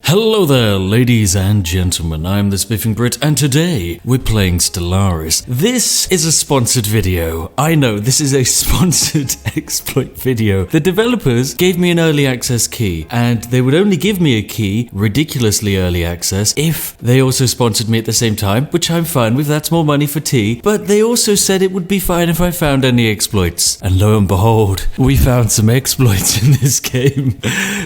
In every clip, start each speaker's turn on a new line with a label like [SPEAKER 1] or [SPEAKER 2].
[SPEAKER 1] Hello there, ladies and gentlemen, I'm the Spiffing Brit, and today we're playing Stellaris. This is a sponsored video. I know, this is a sponsored exploit video. The developers gave me an early access key, and they would only give me a key, ridiculously early access, if they also sponsored me at the same time, which I'm fine with, that's more money for tea, but they also said it would be fine if I found any exploits. And lo and behold, we found some exploits in this game.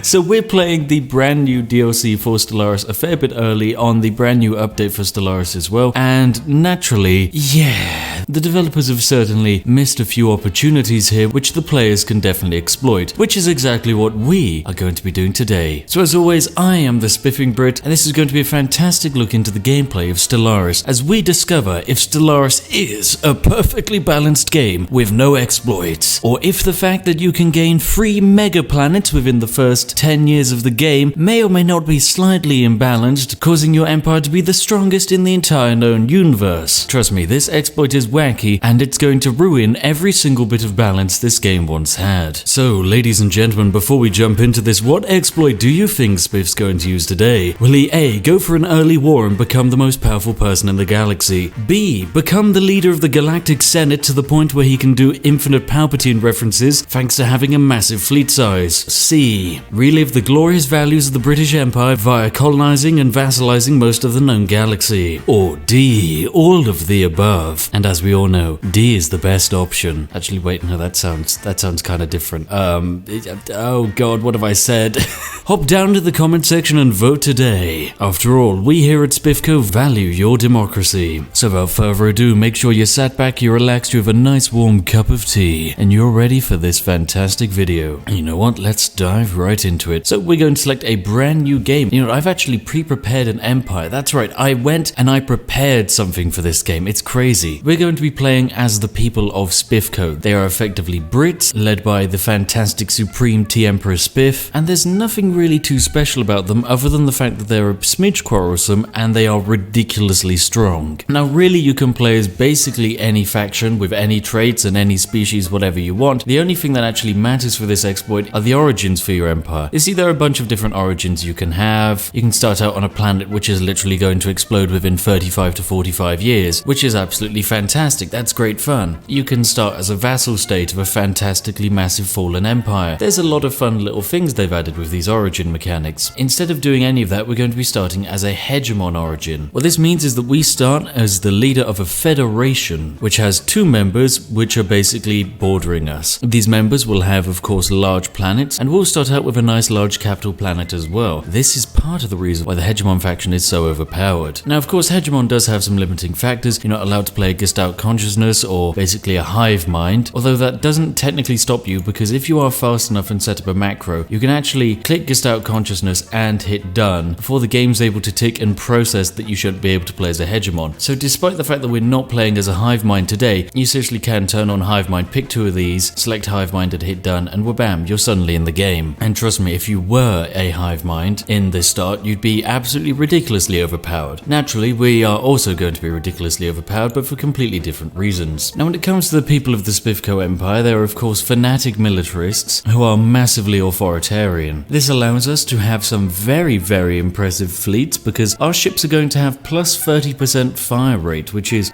[SPEAKER 1] So we're playing the brand new DLC for Stellaris a fair bit early on the brand new update for Stellaris as well, and naturally, the developers have certainly missed a few opportunities here which the players can definitely exploit, which is exactly what we are going to be doing today. So as always, I am the Spiffing Brit, and this is going to be a fantastic look into the gameplay of Stellaris as we discover if Stellaris is a perfectly balanced game with no exploits, or if the fact that you can gain free mega planets within the first 10 years of the game may or may not be slightly imbalanced, causing your empire to be the strongest in the entire known universe. Trust me, this exploit is wacky, and it's going to ruin every single bit of balance this game once had. So, ladies and gentlemen, before we jump into this, what exploit do you think Spiff's going to use today? Will he A, go for an early war and become the most powerful person in the galaxy? B, become the leader of the Galactic Senate to the point where he can do infinite Palpatine references thanks to having a massive fleet size? C, relive the glorious values of the British Empire via colonizing and vassalizing most of the known galaxy? Or D, all of the above? And as we all know, D is the best option. Actually, wait, no, that sounds kind of different. Oh god, what have I said? Hop down to the comment section and vote today. After all, we here at Spiffco value your democracy. So without further ado, make sure you're sat back, you're relaxed, you have a nice warm cup of tea, and you're ready for this fantastic video. And you know what? Let's dive right into it. So we're going to select a brand new game. You know, I've actually pre-prepared an empire. That's right, I went and I prepared something for this game. It's crazy. We're going to be playing as the people of Spiffco. They are effectively Brits, led by the fantastic Supreme T-Emperor Spiff, and there's nothing really too special about them other than the fact that they're a smidge quarrelsome and they are ridiculously strong. Now really you can play as basically any faction with any traits and any species, whatever you want. The only thing that actually matters for this exploit are the origins for your empire. You see, there are a bunch of different origins you can have. You can start out on a planet which is literally going to explode within 35 to 45 years, which is absolutely fantastic. That's great fun. You can start as a vassal state of a fantastically massive fallen empire. There's a lot of fun little things they've added with these origin mechanics. Instead of doing any of that, we're going to be starting as a hegemon origin. What this means is that we start as the leader of a federation, which has two members which are basically bordering us. These members will have, of course, large planets, and we'll start out with a nice large capital planet as well. This is part of the reason why the Hegemon faction is so overpowered. Now, of course, Hegemon does have some limiting factors. You're not allowed to play a Gestalt consciousness or basically a hive mind, although that doesn't technically stop you, because if you are fast enough and set up a macro, you can actually click Gestalt consciousness and hit done before the game's able to tick and process that you should be able to play as a Hegemon. So despite the fact that we're not playing as a hive mind today, you seriously can turn on hive mind, pick two of these, select hive mind and hit done, and wha-bam, you're suddenly in the game. And trust me, if you were a hive mind in this start, you'd be absolutely ridiculously overpowered. Naturally, we are also going to be ridiculously overpowered, but for completely different reasons. Now, when it comes to the people of the Spiffco Empire, there are of course fanatic militarists who are massively authoritarian. This allows us to have some very, very impressive fleets because our ships are going to have plus 30% fire rate, which is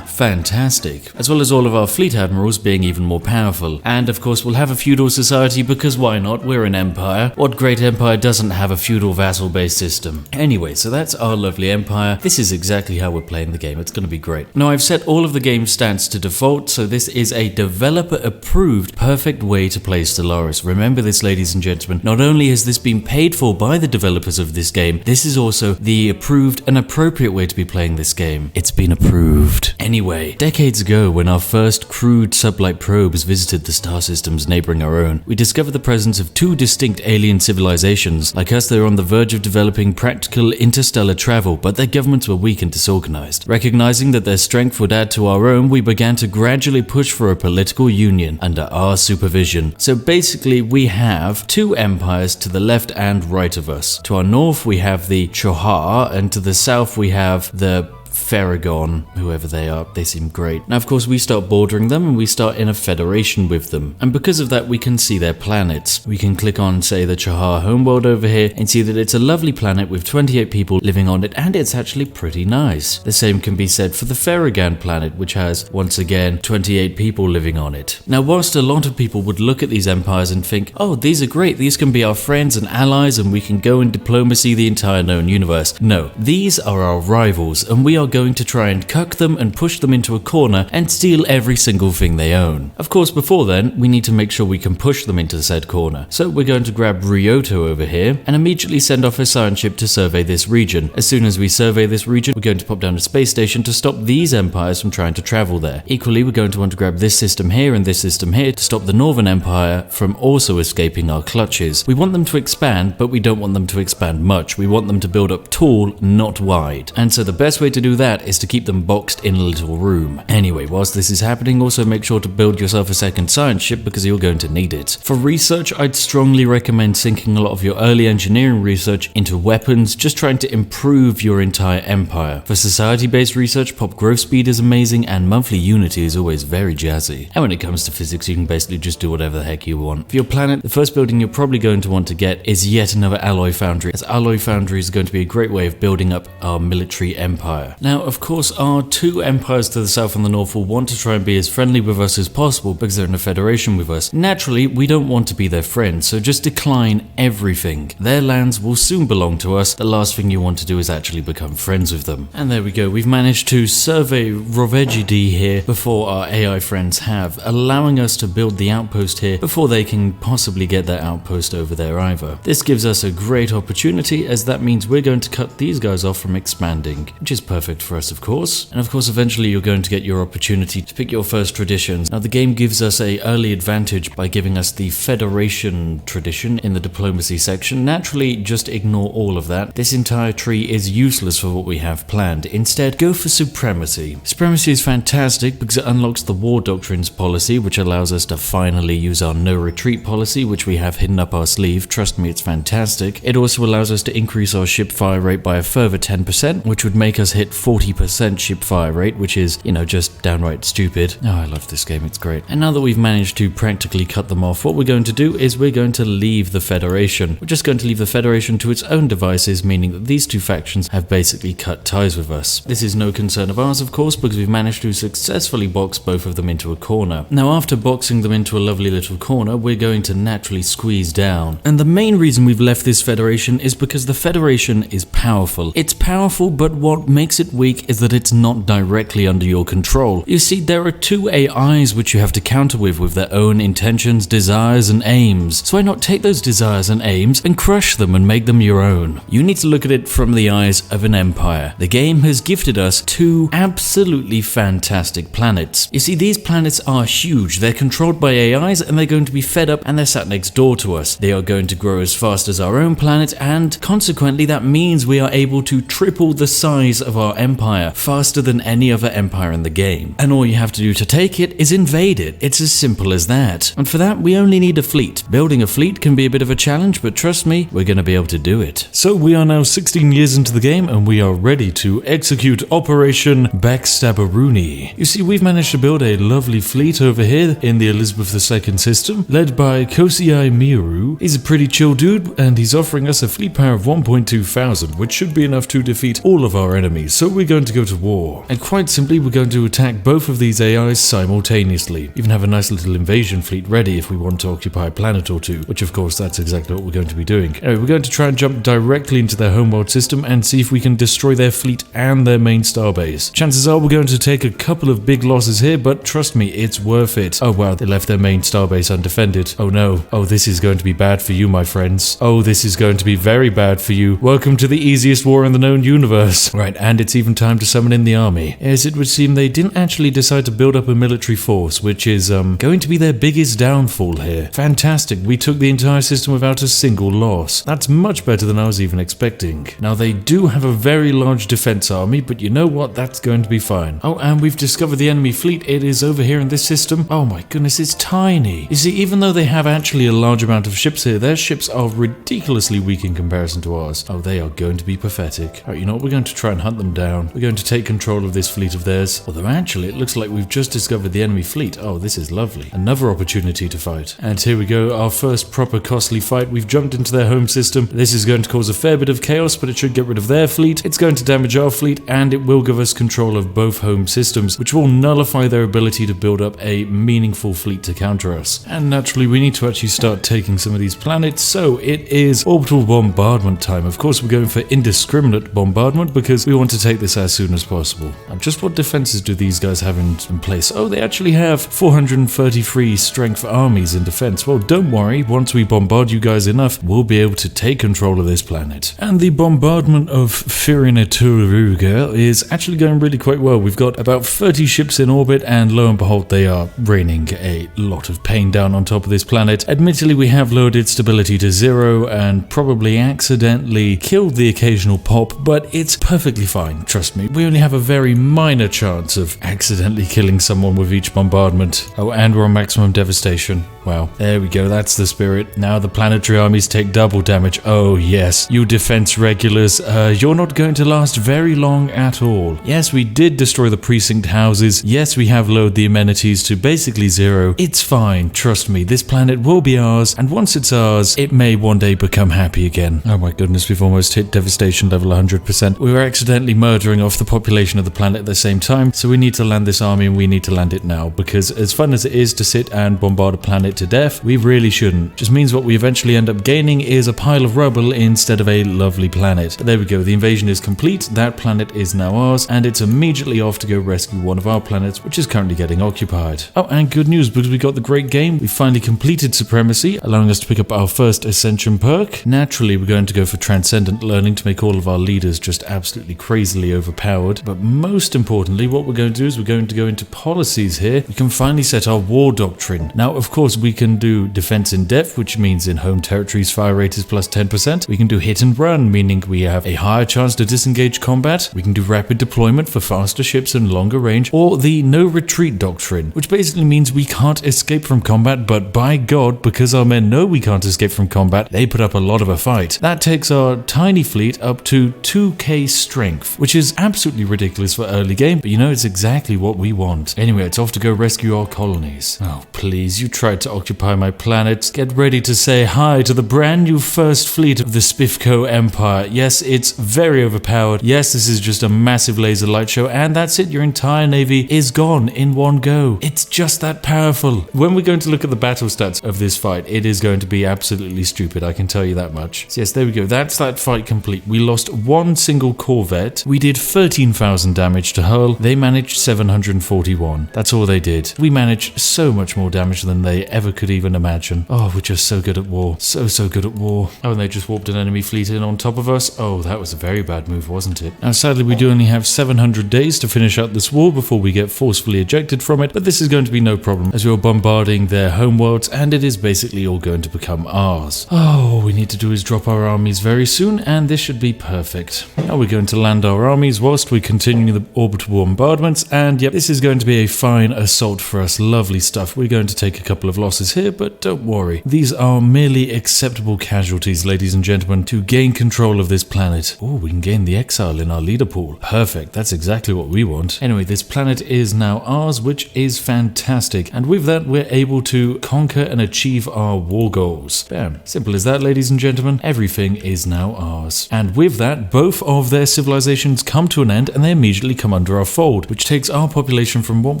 [SPEAKER 1] fantastic, as well as all of our fleet admirals being even more powerful. And of course, we'll have a feudal society because why not? We're an empire. What great empire doesn't have a feudal vassal-based system? Anyway, so that's our lovely empire. This is exactly how we're playing the game. It's going to be great. Now, I've set all of the game stats to default, so this is a developer-approved perfect way to play Stellaris. Remember this, ladies and gentlemen. Not only has this been paid for by the developers of this game, this is also the approved and appropriate way to be playing this game. It's been approved. Anyway, decades ago, when our first crude sublight probes visited the star systems neighboring our own, we discovered the presence of two distinct alien civilizations. Like us, they were on the verge of developing practical interstellar travel, but their governments were weak and disorganized. Recognizing that their strength would add to our own, we began to gradually push for a political union under our supervision. So basically, we have two empires to the left and right of us. To our north, we have the Chohar, and to the south, we have the Faragon, whoever they are. They seem great. Now, of course, we start bordering them and we start in a federation with them. And because of that, we can see their planets. We can click on, say, the Chahar homeworld over here and see that it's a lovely planet with 28 people living on it, and it's actually pretty nice. The same can be said for the Faragan planet, which has, once again, 28 people living on it. Now, whilst a lot of people would look at these empires and think, oh, these are great, these can be our friends and allies and we can go in diplomacy the entire known universe. No, these are our rivals and we are going to try and cuck them and push them into a corner and steal every single thing they own. Of course, before then, we need to make sure we can push them into said corner. So we're going to grab Ryoto over here and immediately send off a science ship to survey this region. As soon as we survey this region, we're going to pop down a space station to stop these empires from trying to travel there. Equally, we're going to want to grab this system here and this system here to stop the Northern Empire from also escaping our clutches. We want them to expand, but we don't want them to expand much. We want them to build up tall, not wide. And so the best way to do that is to keep them boxed in a little room. Anyway, whilst this is happening, also make sure to build yourself a second science ship because you're going to need it. For research, I'd strongly recommend sinking a lot of your early engineering research into weapons, just trying to improve your entire empire. For society-based research, pop growth speed is amazing and monthly unity is always very jazzy. And when it comes to physics, you can basically just do whatever the heck you want. For your planet, the first building you're probably going to want to get is yet another alloy foundry, as alloy foundry is going to be a great way of building up our military empire. Now, of course, our two empires to the south and the north will want to try and be as friendly with us as possible because they're in a federation with us. Naturally, we don't want to be their friends, so just decline everything. Their lands will soon belong to us. The last thing you want to do is actually become friends with them. And there we go. We've managed to survey Rovegidi here before our AI friends have, allowing us to build the outpost here before they can possibly get their outpost over there either. This gives us a great opportunity, as that means we're going to cut these guys off from expanding, which is perfect for us, of course. And of course, eventually you're going to get your opportunity to pick your first traditions. Now, the game gives us an early advantage by giving us the Federation tradition in the diplomacy section. Naturally, just ignore all of that. This entire tree is useless for what we have planned. Instead, go for supremacy. Supremacy is fantastic because it unlocks the war doctrines policy, which allows us to finally use our no retreat policy, which we have hidden up our sleeve. Trust me, it's fantastic. It also allows us to increase our ship fire rate by a further 10%, which would make us hit 40% ship fire rate, which is, you know, just downright stupid. Oh, I love this game, it's great. And now that we've managed to practically cut them off, what we're going to do is we're going to leave the Federation. We're just going to leave the Federation to its own devices, meaning that these two factions have basically cut ties with us. This is no concern of ours, of course, because we've managed to successfully box both of them into a corner. Now, after boxing them into a lovely little corner, we're going to naturally squeeze down. And the main reason we've left this Federation is because the Federation is powerful. It's powerful, but what makes it weak is that it's not directly under your control. You see, there are two AIs which you have to counter with their own intentions, desires, and aims. So why not take those desires and aims and crush them and make them your own? You need to look at it from the eyes of an empire. The game has gifted us two absolutely fantastic planets. You see, these planets are huge. They're controlled by AIs and they're going to be fed up and they're sat next door to us. They are going to grow as fast as our own planet, and consequently that means we are able to triple the size of our empire faster than any other empire in the game. And all you have to do to take it is invade it. It's as simple as that. And for that, we only need a fleet. Building a fleet can be a bit of a challenge, but trust me, we're going to be able to do it. So we are now 16 years into the game and we are ready to execute Operation Backstabberoonie. You see, we've managed to build a lovely fleet over here in the Elizabeth II system, led by Kosei Miru. He's a pretty chill dude and he's offering us a fleet power of 1.2 thousand, which should be enough to defeat all of our enemies. So we're going to go to war. And quite simply, we're going to attack both of these AIs simultaneously. Even have a nice little invasion fleet ready if we want to occupy a planet or two, which of course that's exactly what we're going to be doing. Anyway, we're going to try and jump directly into their homeworld system and see if we can destroy their fleet and their main starbase. Chances are we're going to take a couple of big losses here, but trust me, it's worth it. Oh wow, they left their main starbase undefended. Oh no. Oh, this is going to be bad for you, my friends. Oh, this is going to be very bad for you. Welcome to the easiest war in the known universe. Right, and it's even time to summon in the army. As it would seem, they didn't actually decide to build up a military force, which is going to be their biggest downfall here. Fantastic, we took the entire system without a single loss. That's much better than I was even expecting. Now, they do have a very large defense army, but you know what? That's going to be fine. Oh, and we've discovered the enemy fleet. It is over here in this system. Oh my goodness, it's tiny. You see, even though they have actually a large amount of ships here, their ships are ridiculously weak in comparison to ours. Oh, they are going to be pathetic. Alright, you know what? We're going to try and hunt them down. down. We're going to take control of this fleet of theirs. Although actually, it looks like we've just discovered the enemy fleet. Oh, this is lovely. Another opportunity to fight. And here we go, our first proper costly fight. We've jumped into their home system. This is going to cause a fair bit of chaos, but it should get rid of their fleet. It's going to damage our fleet, and it will give us control of both home systems, which will nullify their ability to build up a meaningful fleet to counter us. And naturally, we need to actually start taking some of these planets, so it is orbital bombardment time. Of course, we're going for indiscriminate bombardment because we want to take this as soon as possible. And just what defenses do these guys have in place? Oh, they actually have 433 strength armies in defense. Well, don't worry, once we bombard you guys enough, we'll be able to take control of this planet. And the bombardment of Firinaturuga is actually going really quite well. We've got about 30 ships in orbit, and lo and behold, they are raining a lot of pain down on top of this planet. Admittedly, we have lowered its stability to 0 and probably accidentally killed the occasional pop, but it's perfectly fine, trust me. We only have a very minor chance of accidentally killing someone with each bombardment. Oh, and we're on maximum devastation. Wow, there we go, that's the spirit. Now the planetary armies take double damage. Oh yes, you defense regulars, you're not going to last very long at all. Yes, we did destroy the precinct houses. Yes, we have lowered the amenities to basically 0. It's fine, trust me, this planet will be ours, and once it's ours, it may one day become happy again. Oh my goodness, we've almost hit devastation level 100%. We were accidentally murdering off the population of the planet at the same time, so we need to land this army, and we need to land it now, because as fun as it is to sit and bombard a planet to death, we really shouldn't. Just means what we eventually end up gaining is a pile of rubble instead of a lovely planet. But there we go, the invasion is complete, that planet is now ours, and it's immediately off to go rescue one of our planets, which is currently getting occupied. Oh, and good news, because we got the great game, we finally completed supremacy, allowing us to pick up our first ascension perk. Naturally, we're going to go for transcendent learning to make all of our leaders just absolutely crazily overpowered. But most importantly, what we're going to do is we're going to go into policies here. We can finally set our war doctrine. Now, of course, we can do defense in depth, which means in home territories fire rate is plus 10%. We can do hit and run, meaning we have a higher chance to disengage combat. We can do rapid deployment for faster ships and longer range, or the no retreat doctrine, which basically means we can't escape from combat, but by God, because our men know we can't escape from combat, they put up a lot of a fight. That takes our tiny fleet up to 2k strength, which is absolutely ridiculous for early game, but you know, it's exactly what we want. Anyway, it's off to go rescue our colonies. Oh, please, you tried to occupy my planets. Get ready to say hi to the brand new first fleet of the Spiffco Empire. Yes, it's very overpowered. Yes, this is just a massive laser light show, and that's it. Your entire navy is gone in one go. It's just that powerful. When we're going to look at the battle stats of this fight, it is going to be absolutely stupid, I can tell you that much. So yes, there we go. That's that fight complete. We lost one single corvette. We did 13,000 damage to hull. They managed 741. That's all they did. We managed so much more damage than they ever could even imagine. Oh, we're just so good at war. So good at war. Oh, and they just warped an enemy fleet in on top of us. Oh, that was a very bad move, wasn't it? Now, sadly, we do only have 700 days to finish up this war before we get forcefully ejected from it, but this is going to be no problem as we're bombarding their homeworlds, and it is basically all going to become ours. Oh, all we need to do is drop our armies very soon, and this should be perfect. Now we're going to land our armies whilst we continue the orbital bombardments, and yep, this is going to be a fine assault for us. Lovely stuff. We're going to take a couple of losses here, but don't worry. These are merely acceptable casualties, ladies and gentlemen, to gain control of this planet. Oh, we can gain the exile in our leader pool. Perfect. That's exactly what we want. Anyway, this planet is now ours, which is fantastic. And with that, we're able to conquer and achieve our war goals. Bam. Simple as that, ladies and gentlemen. Everything is now ours. And with that, both of their civilizations come to an end, and they immediately come under our fold, which takes our population from what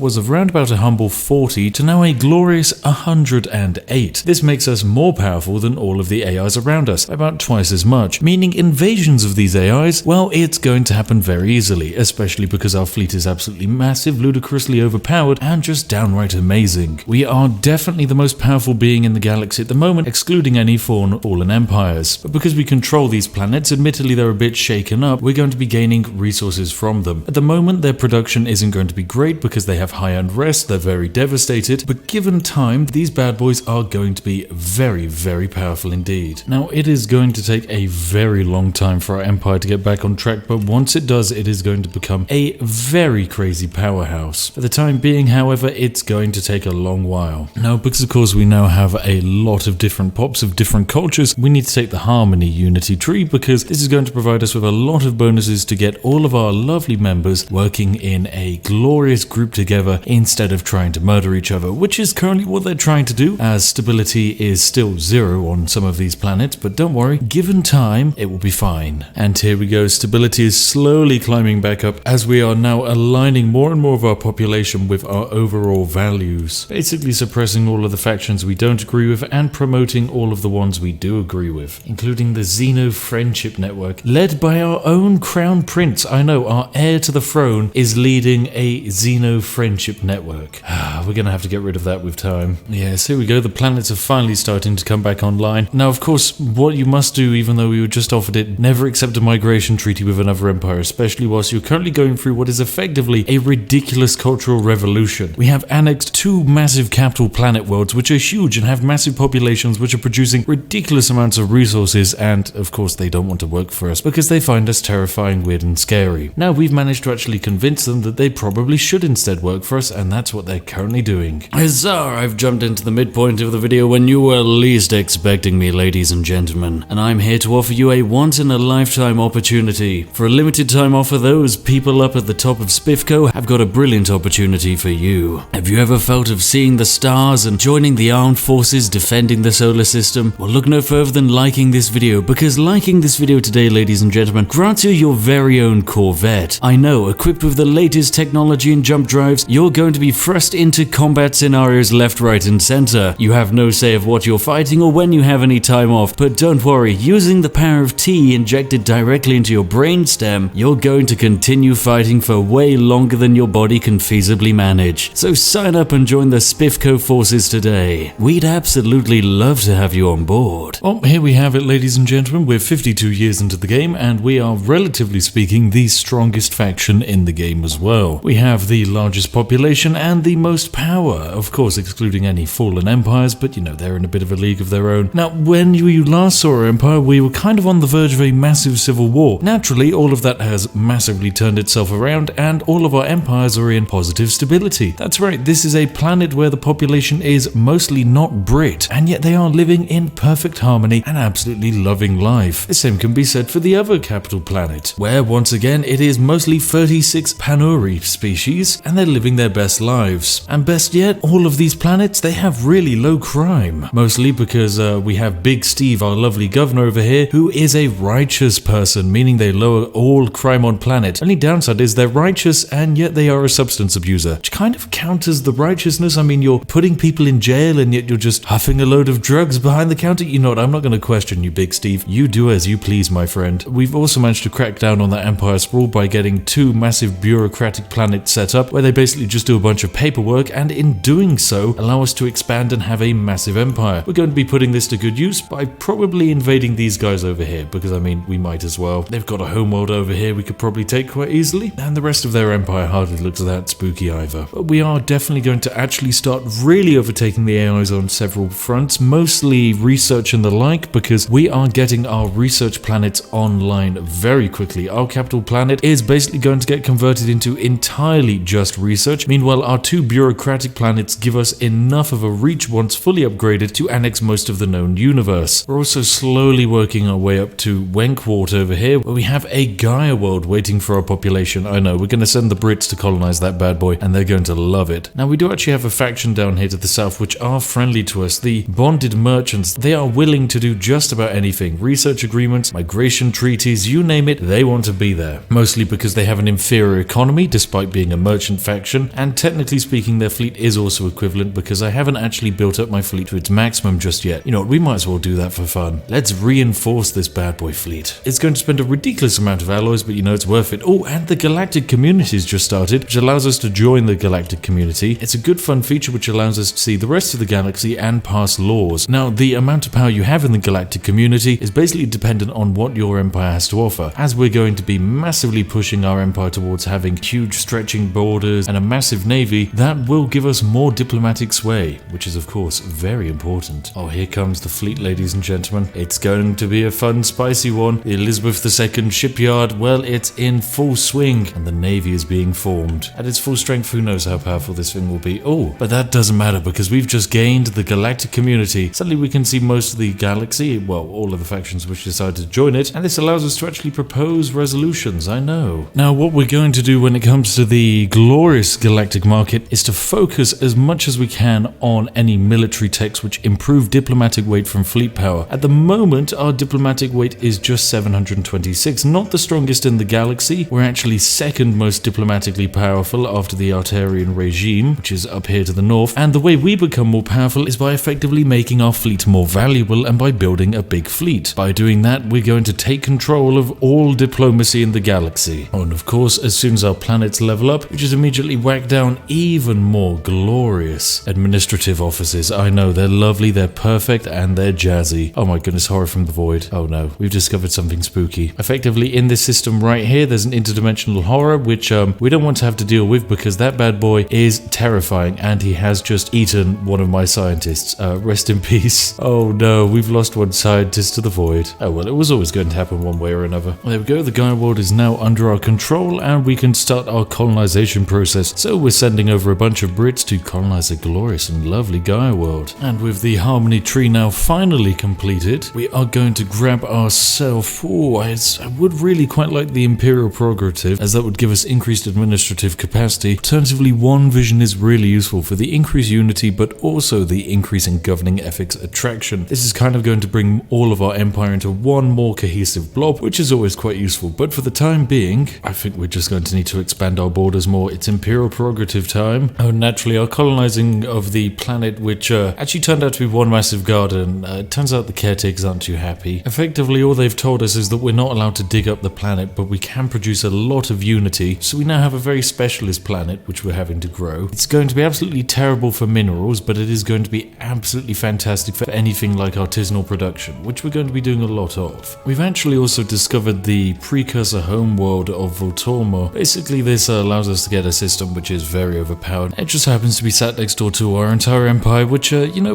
[SPEAKER 1] was around about a humble 40 to now a glorious 108. This makes us more powerful than all of the AIs around us, about twice as much, meaning invasions of these AIs, well, it's going to happen very easily, especially because our fleet is absolutely massive, ludicrously overpowered, and just downright amazing. We are definitely the most powerful being in the galaxy at the moment, excluding any fallen empires. But because we control these planets, admittedly they're a bit shaken up, we're going to be gaining resources from them. At the moment, their production isn't going to be great because they have high unrest, they're very devastated, but given time, these bad boys are going to be very, very powerful indeed. Now, it is going to take a very long time for our empire to get back on track, but once it does, it is going to become a very crazy powerhouse. For the time being, however, it's going to take a long while. Now, because of course we now have a lot of different pops of different cultures, we need to take the harmony unity tree, because this is going to provide us with a lot of bonuses to get all of our lovely members working in a glorious group together instead of trying to murder each other, which is currently what they're trying to do, as stability is still 0 on some of these planets, but don't worry, given time, it will be fine. And here we go, stability is slowly climbing back up as we are now aligning more and more of our population with our overall values, basically suppressing all of the factions we don't agree with and promoting all of the ones we do agree with, including the Xeno Friendship Network, led by our own Crown Prince. I know, our heir to the throne is leading a Xeno Friendship Network. We're gonna have to get rid of that with time. Yes, here we go, the planets are finally starting to come back online. Now, of course, what you must do, even though we were just offered it, never accept a migration treaty with another empire, especially whilst you're currently going through what is effectively a ridiculous cultural revolution. We have annexed 2 massive capital planet worlds, which are huge and have massive populations which are producing ridiculous amounts of resources, and of course they don't want to work for us because they find us terrifying, weird and scary. Now, we've managed to actually convince them that they probably should instead work for us, and that's what they're currently doing. Huzzah! I've jumped into the midpoint of the video when you were least expecting me, ladies and gentlemen, and I'm here to offer you a once-in-a-lifetime opportunity. For a limited time offer, those people up at the top of Spiffco have got a brilliant opportunity for you. Have you ever felt of seeing the stars and joining the armed forces defending the solar system? Well, look no further than liking this video, because liking this video today, ladies and gentlemen, grants you your very own Corvette. I know, equipped with the latest technology and jump drives, you're going to be thrust into combat scenarios left, right and center. You have no say of what you're fighting or when you have any time off, but don't worry, using the power of T injected directly into your brainstem, you're going to continue fighting for way longer than your body can feasibly manage. So sign up and join the Spiffco forces today. We'd absolutely love to have you on board. Well, here we have it, ladies and gentlemen. We're 52 years into the game, and we are, relatively speaking, the strongest faction in the game as well. We have the largest population and the most power, of course excluding any fallen empires, but you know, they're in a bit of a league of their own. Now, when you last saw our empire, we were kind of on the verge of a massive civil war. Naturally, all of that has massively turned itself around, and all of our empires are in positive stability. That's right, this is a planet where the population is mostly not Brit, and yet they are living in perfect harmony and absolutely loving life. The same can be said for the other capital planet, where once again it is mostly 36 Panuri species, and they're living their best lives. And best yet, all of these planets, they have really low crime, mostly because we have Big Steve, our lovely governor over here, who is a righteous person, meaning they lower all crime on planet. Only downside is they're righteous and yet they are a substance abuser, which kind of counters the righteousness. I mean, you're putting people in jail and yet you're just huffing a load of drugs behind the counter. You know what, I'm not going to question you, Big Steve. You do as you please, my friend. We've also managed to crack down on that empire sprawl by getting 2 massive bureaucratic planets set up where they basically just do a bunch of paperwork, and in doing so allow us to expand and have a massive empire. We're going to be putting this to good use by probably invading these guys over here, because I mean, we might as well. They've got a homeworld over here we could probably take quite easily, and the rest of their empire hardly looks that spooky either. But we are definitely going to actually start really overtaking the AIs on several fronts, mostly research and the like, because we are getting our research planets online very quickly. Our capital planet is basically going to get converted into entirely just research. Meanwhile, our 2 bureaucratic planets give us enough of a reach once fully upgraded to annex most of the known universe. We're also slowly working our way up to Wenkwart over here, where we have a Gaia world waiting for our population. I know, we're going to send the Brits to colonize that bad boy, and they're going to love it. Now, we do actually have a faction down here to the south which are friendly to us, the Bonded Merchants. They are willing to do just about anything. Research agreements, migration treaties, you name it, they want to be there. Mostly because they have an inferior economy despite being a merchant faction, and technically speaking their fleet is also equivalent, because I haven't actually built up my fleet to its maximum just yet. You know what, we might as well do that for fun. Let's reinforce this bad boy fleet. It's going to spend a ridiculous amount of alloys, but you know, it's worth it. Oh, and the Galactic Community's just started, which allows us to join the Galactic Community. It's a good fun feature which allows us to see the rest of the galaxy and pass laws. Now, the amount of power you have in the Galactic Community is basically dependent on what your empire has to offer, as we're going to be massively pushing our empire towards having huge stretching borders and a massive navy that will give us more diplomatic sway. day, which is of course very important. Oh, here comes the fleet, ladies and gentlemen. It's going to be a fun, spicy one. The Elizabeth II shipyard, well, it's in full swing, and the Navy is being formed. At its full strength, who knows how powerful this thing will be. Oh, but that doesn't matter because we've just gained the galactic community. Suddenly we can see most of the galaxy, well, all of the factions which decided to join it, and this allows us to actually propose resolutions, I know. Now, what we're going to do when it comes to the glorious galactic market is to focus as much as we can on any military techs which improve diplomatic weight from fleet power. At the moment, our diplomatic weight is just 726, not the strongest in the galaxy. We're actually second most diplomatically powerful after the Artarian regime, which is up here to the north, and the way we become more powerful is by effectively making our fleet more valuable and by building a big fleet. By doing that, we're going to take control of all diplomacy in the galaxy. Oh, and of course, as soon as our planets level up, we just immediately whack down even more glorious administrative offices. I know, they're lovely, they're perfect, and they're jazzy. Oh my goodness, horror from the void. Oh no, we've discovered something spooky. Effectively, in this system right here, there's an interdimensional horror, which we don't want to have to deal with because that bad boy is terrifying, and he has just eaten one of my scientists. Rest in peace. Oh no, we've lost one scientist to the void. Oh well, it was always going to happen one way or another. There we go, the Gaia world is now under our control, and we can start our colonization process. So we're sending over a bunch of Brits to colonize a glorious and lovely Gaia world. And with the harmony tree now finally completed, we are going to grab ourselves, I would really quite like the Imperial Prerogative, as that would give us increased administrative capacity. Alternatively, one vision is really useful for the increased unity, but also the increase in governing ethics attraction. This is kind of going to bring all of our empire into one more cohesive blob, which is always quite useful. But for the time being, I think we're just going to need to expand our borders more. It's Imperial Prerogative time. Oh, naturally, our colonizing of the planet, which actually turned out to be one massive garden. It turns out the caretakers aren't too happy. Effectively, all they've told us is that we're not allowed to dig up the planet, but we can produce a lot of unity. So we now have a very specialist planet, which we're having to grow. It's going to be absolutely terrible for minerals, but it is going to be absolutely fantastic for anything like artisanal production, which we're going to be doing a lot of. We've actually also discovered the precursor homeworld of Voltorma. Basically, this allows us to get a system which is very overpowered. It just happens to be sat next door to our entire empire, which,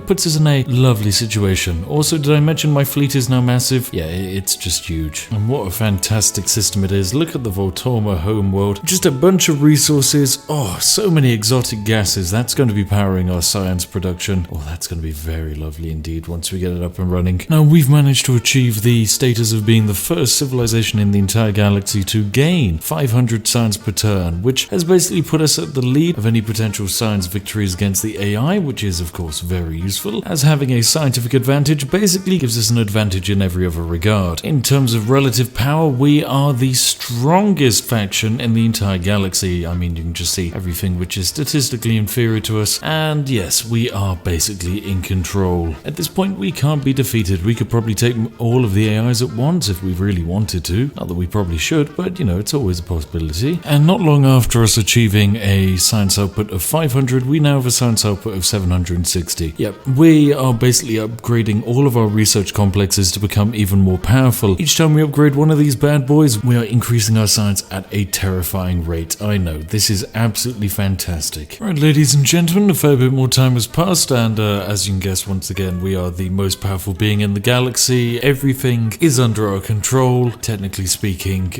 [SPEAKER 1] puts us in a lovely situation. Also, did I mention my fleet is now massive? Yeah, it's just huge. And what a fantastic system it is. Look at the Voltorma homeworld. Just a bunch of resources. Oh, so many exotic gases. That's going to be powering our science production. Oh, that's going to be very lovely indeed once we get it up and running. Now, we've managed to achieve the status of being the first civilization in the entire galaxy to gain 500 science per turn, which has basically put us at the lead of any potential science victories against the AI, which is of course very useful, as having a scientific advantage basically gives us an advantage in every other regard. In terms of relative power, we are the strongest faction in the entire galaxy. I mean, you can just see everything which is statistically inferior to us, and yes, we are basically in control. At this point, we can't be defeated. We could probably take all of the AIs at once if we really wanted to. Not that we probably should, but it's always a possibility. And not long after us achieving a science output of 500, we now have a science output of 760. Yep, we are basically upgrading all of our research complexes to become even more powerful. Each time we upgrade one of these bad boys, we are increasing our science at a terrifying rate. I know, this is absolutely fantastic. Right, ladies and gentlemen, a fair bit more time has passed, and as you can guess, once again, we are the most powerful being in the galaxy. Everything is under our control. Technically speaking,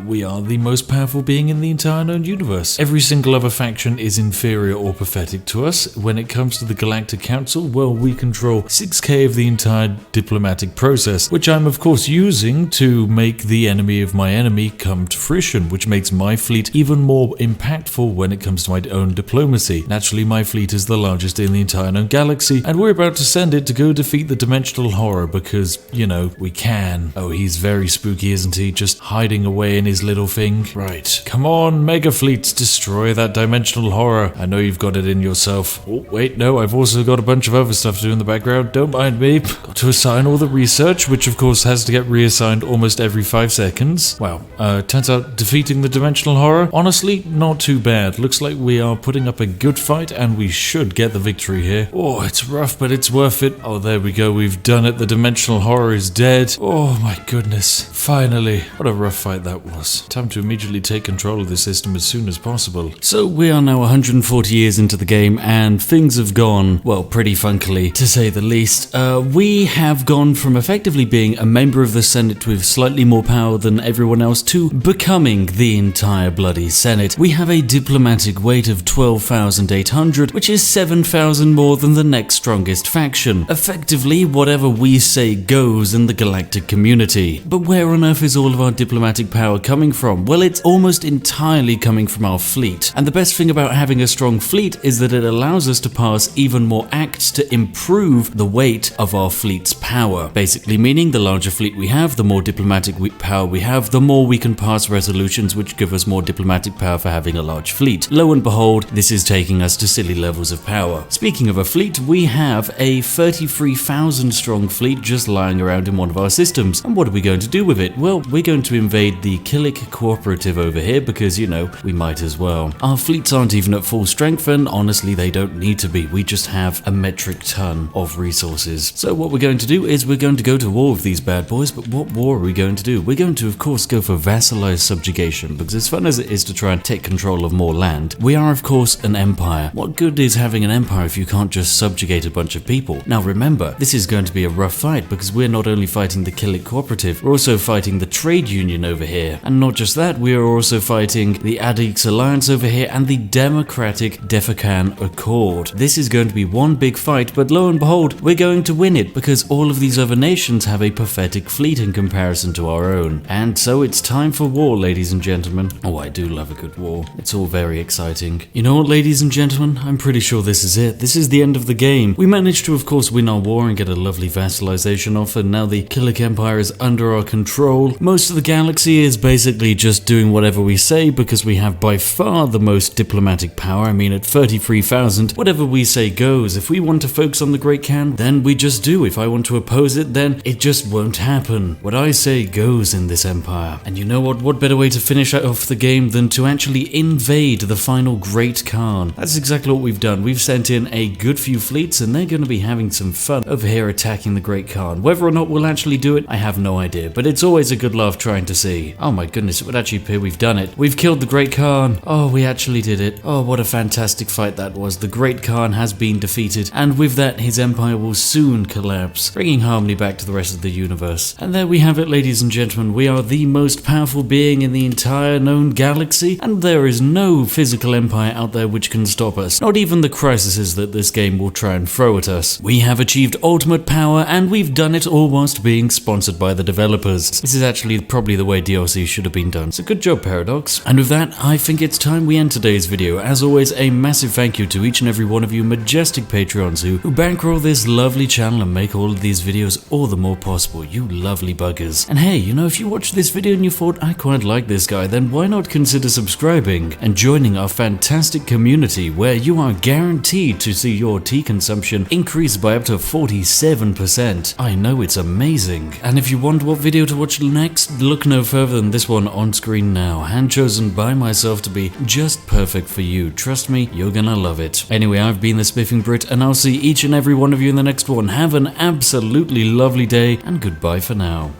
[SPEAKER 1] we are the most powerful being in the entire known universe. Every single other faction is inferior or pathetic to us. When it comes to the Galactic Council, well, we control 6k of the entire diplomatic process, which I'm of course using to make the enemy of my enemy come to fruition, which makes my fleet even more impactful when it comes to my own diplomacy. Naturally, my fleet is the largest in the entire known galaxy, and we're about to send it to go defeat the dimensional horror because, we can. Oh, he's very spooky, isn't he? Just hiding away in his little thing. Right. Come on, mega fleets, destroy that dimensional horror. I know you've got it in yourself. Oh, wait, no, I've also got a bunch of other stuff to do in the background. Don't mind me. Got to assign all the research, which of course has to get reassigned almost every 5 seconds. Wow. Turns out defeating the dimensional horror, honestly, not too bad. Looks like we are putting up a good fight and we should get the victory here. Oh, it's rough, but it's worth it. Oh, there we go. We've done it. The dimensional horror is dead. Oh my goodness. Finally. What a rough fight that was. Time to immediately take control of the system as soon as possible. So we are now 140 years into the game, and things have gone, well, pretty funkily, to say the least. We have gone from effectively being a member of the Senate with slightly more power than everyone else to becoming the entire bloody Senate. We have a diplomatic weight of 12,800, which is 7,000 more than the next strongest faction. Effectively, whatever we say goes in the galactic community. But where on earth is all of our diplomatic power coming from? Well, it's almost entirely coming from our fleet. And the best thing about having a strong fleet is that it allows us to pass even more acts to improve the weight of our fleet's power. Basically meaning the larger fleet we have, the more diplomatic power we have, the more we can pass resolutions which give us more diplomatic power for having a large fleet. Lo and behold, this is taking us to silly levels of power. Speaking of a fleet, we have a 33,000 strong fleet just lying around in one of our systems. And what are we going to do with it? Well, we're going to invade the Killian cooperative over here because, you know, we might as well. Our fleets aren't even at full strength, and honestly they don't need to be. We just have a metric ton of resources. So what we're going to do is we're going to go to war with these bad boys. But what war are we going to do? We're going to, of course, go for vassalized subjugation, because as fun as it is to try and take control of more land, we are of course an empire. What good is having an empire if you can't just subjugate a bunch of people? Now remember, this is going to be a rough fight because we're not only fighting the Killian cooperative, we're also fighting the trade union over here. And not just that, we are also fighting the Adix Alliance over here and the Democratic Defakan Accord. This is going to be one big fight, but lo and behold, we're going to win it because all of these other nations have a pathetic fleet in comparison to our own. And so it's time for war, ladies and gentlemen. Oh, I do love a good war. It's all very exciting. You know what, ladies and gentlemen? I'm pretty sure this is it. This is the end of the game. We managed to, of course, win our war and get a lovely vassalization off, and now the Killian Empire is under our control. Most of the galaxy is basically just doing whatever we say because we have by far the most diplomatic power. I mean, at 33,000, whatever we say goes. If we want to focus on the Great Khan, then we just do. If I want to oppose it, then it just won't happen. What I say goes in this empire. And you know what? What better way to finish off the game than to actually invade the final Great Khan? That's exactly what we've done. We've sent in a good few fleets and they're going to be having some fun over here attacking the Great Khan. Whether or not we'll actually do it, I have no idea, but it's always a good laugh trying to see. Oh my goodness, it would actually appear we've done it. We've killed the Great Khan. Oh, we actually did it. Oh, what a fantastic fight that was. The Great Khan has been defeated, and with that, his empire will soon collapse, bringing harmony back to the rest of the universe. And there we have it, ladies and gentlemen. We are the most powerful being in the entire known galaxy, and there is no physical empire out there which can stop us. Not even the crises that this game will try and throw at us. We have achieved ultimate power, and we've done it all whilst being sponsored by the developers. This is actually probably the way DLC should have been done. So good job, Paradox. And with that, I think it's time we end today's video. As always, a massive thank you to each and every one of you majestic Patreons who bankroll this lovely channel and make all of these videos all the more possible. You lovely buggers. And hey, you know, if you watched this video and you thought, I quite like this guy, then why not consider subscribing and joining our fantastic community where you are guaranteed to see your tea consumption increase by up to 47%. I know, it's amazing. And if you wonder what video to watch next, look no further than this one on screen now, hand chosen by myself to be just perfect for you. Trust me, you're gonna love it. Anyway, I've been the Spiffing Brit, and I'll see each and every one of you in the next one. Have an absolutely lovely day, and goodbye for now.